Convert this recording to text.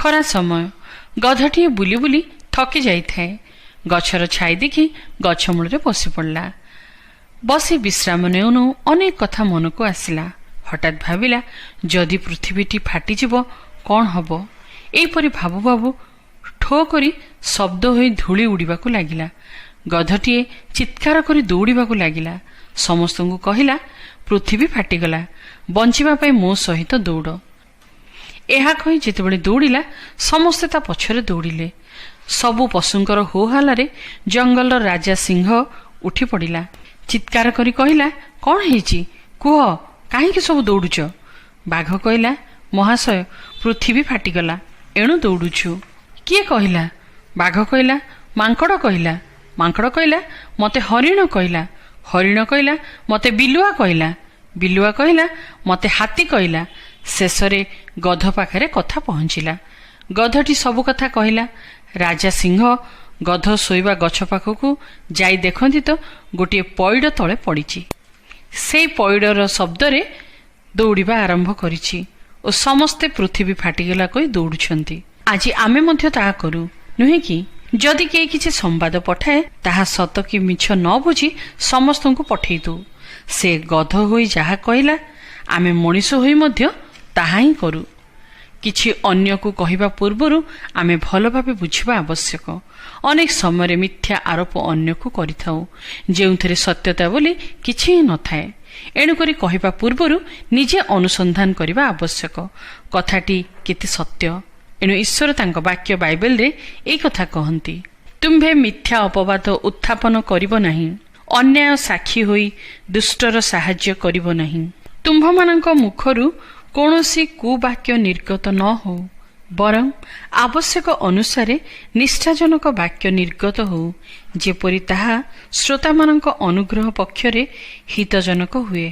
ଖରା ସମୟ। ଗଧଟିଏ ବୁଲି ବୁଲି ଥକି ଯାଇଥାଏ। ଗଛର ଛାଇ ଦେଖି ଗଛ ମୂଳରେ ବସି ପଡ଼ିଲା। ବସି ବିଶ୍ରାମ ନେଉ ନେଉ ଅନେକ କଥା ମନକୁ ଆସିଲା। ହଠାତ୍ ଭାବିଲା, ଯଦି ପୃଥିବୀଟି ଫାଟିଯିବ କ'ଣ ହେବ? ଏହିପରି ଭାବୁ ଭାବୁ ଠୋ କରି ଶବ୍ଦ ହୋଇ ଧୂଳି ଉଡ଼ିବାକୁ ଲାଗିଲା। ଗଧଟିଏ ଚିତ୍କାର କରି ଦୌଡ଼ିବାକୁ ଲାଗିଲା। ସମସ୍ତଙ୍କୁ କହିଲା, ପୃଥିବୀ ଫାଟିଗଲା, ବଞ୍ଚିବା ପାଇଁ ମୋ ସହିତ ଦୌଡ଼। ଏହା କହି ଯେତେବେଳେ ଦୌଡ଼ିଲା, ସମସ୍ତେ ତା ପଛରେ ଦୌଡ଼ିଲେ। ସବୁ ପଶୁଙ୍କର ହୋହାଲ୍ଲାରେ ଜଙ୍ଗଲର ରାଜା ସିଂହ ଉଠି ପଡ଼ିଲା। ଚିତ୍କାର କରି କହିଲା, କ'ଣ ହେଇଛି କୁହ, କାହିଁକି ସବୁ ଦୌଡ଼ୁଛ? ବାଘ କହିଲା, ମହାଶୟ, ପୃଥିବୀ ଫାଟିଗଲା, ଏଣୁ ଦୌଡ଼ୁଛୁ। କିଏ କହିଲା? ବାଘ କହିଲା, ମାଙ୍କଡ଼ କହିଲା। ମାଙ୍କଡ଼ କହିଲା, ମୋତେ ହରିଣ କହିଲା। ହରିଣ କହିଲା, ମୋତେ ବିଲୁଆ କହିଲା। ବିଲୁଆ କହିଲା, ମୋତେ ହାତୀ କହିଲା। ଶେଷରେ ଗଧ ପାଖରେ କଥା ପହଞ୍ଚିଲା। ଗଧଟି ସବୁ କଥା କହିଲା। ରାଜା ସିଂହ ଗଧ ଶୋଇବା ଗଛ ପାଖକୁ ଯାଇ ଦେଖନ୍ତି ତ ଗୋଟିଏ ପଇଡ଼ ତଳେ ପଡ଼ିଛି। ସେଇ ପଇଡ଼ର ଶବ୍ଦରେ ଦୌଡ଼ିବା ଆରମ୍ଭ କରିଛି ଓ ସମସ୍ତେ ପୃଥିବୀ ଫାଟିଗଲା କହି ଦୌଡ଼ୁଛନ୍ତି। ଆଜି ଆମେ ମଧ୍ୟ ତାହା କରୁ, ନୁହେଁ କି? ଯଦି କେହି କିଛି ସମ୍ବାଦ ପଠାଏ, ତାହା ସତ କି ମିଛ ନ ବୁଝି ସମସ୍ତଙ୍କୁ ପଠେଇ ଦେଉ। ସେ ଗଧ ହୋଇ ଯାହା କହିଲା, ଆମେ ମଣିଷ ହୋଇ ମଧ୍ୟ ତାହା ହିଁ କରୁ। କିଛି ଅନ୍ୟକୁ କହିବା ପୂର୍ବରୁ ଆମେ ଭଲ ଭାବେ ବୁଝିବା ଆବଶ୍ୟକ। ଅନେକ ସମୟରେ ମିଥ୍ୟା ଆରୋପ ଅନ୍ୟକୁ କରିଥାଉ, ଯେଉଁଥିରେ ସତ୍ୟତା ବୋଲି କିଛି ହିଁ ନଥାଏ। ଏଣୁକରି କହିବା ପୂର୍ବରୁ ନିଜେ ଅନୁସନ୍ଧାନ କରିବା ଆବଶ୍ୟକ, କଥାଟି କେତେ ସତ୍ୟ। ଏଣୁ ଈଶ୍ୱର ତାଙ୍କ ବାକ୍ୟ ବାଇବେଲରେ ଏହି କଥା କହନ୍ତି, ତୁମ୍ଭେ ମିଥ୍ୟା ଅପବାଦ ଉତ୍ଥାପନ କରିବ ନାହିଁ, ଅନ୍ୟାୟ ସାକ୍ଷୀ ହୋଇ ଦୁଷ୍ଟର ସାହାଯ୍ୟ କରିବ ନାହିଁ। ତୁମ୍ଭମାନଙ୍କ ମୁଖରୁ କୌଣସି କୁବାକ୍ୟ ନିର୍ଗତ ନ ହେଉ, ବରଂ ଆବଶ୍ୟକ ଅନୁସାରେ ନିଷ୍ଠାଜନକ ବାକ୍ୟ ନିର୍ଗତ ହେଉ, ଯେପରି ତାହା ଶ୍ରୋତାମାନଙ୍କ ଅନୁଗ୍ରହ ପକ୍ଷରେ ହିତଜନକ ହୁଏ।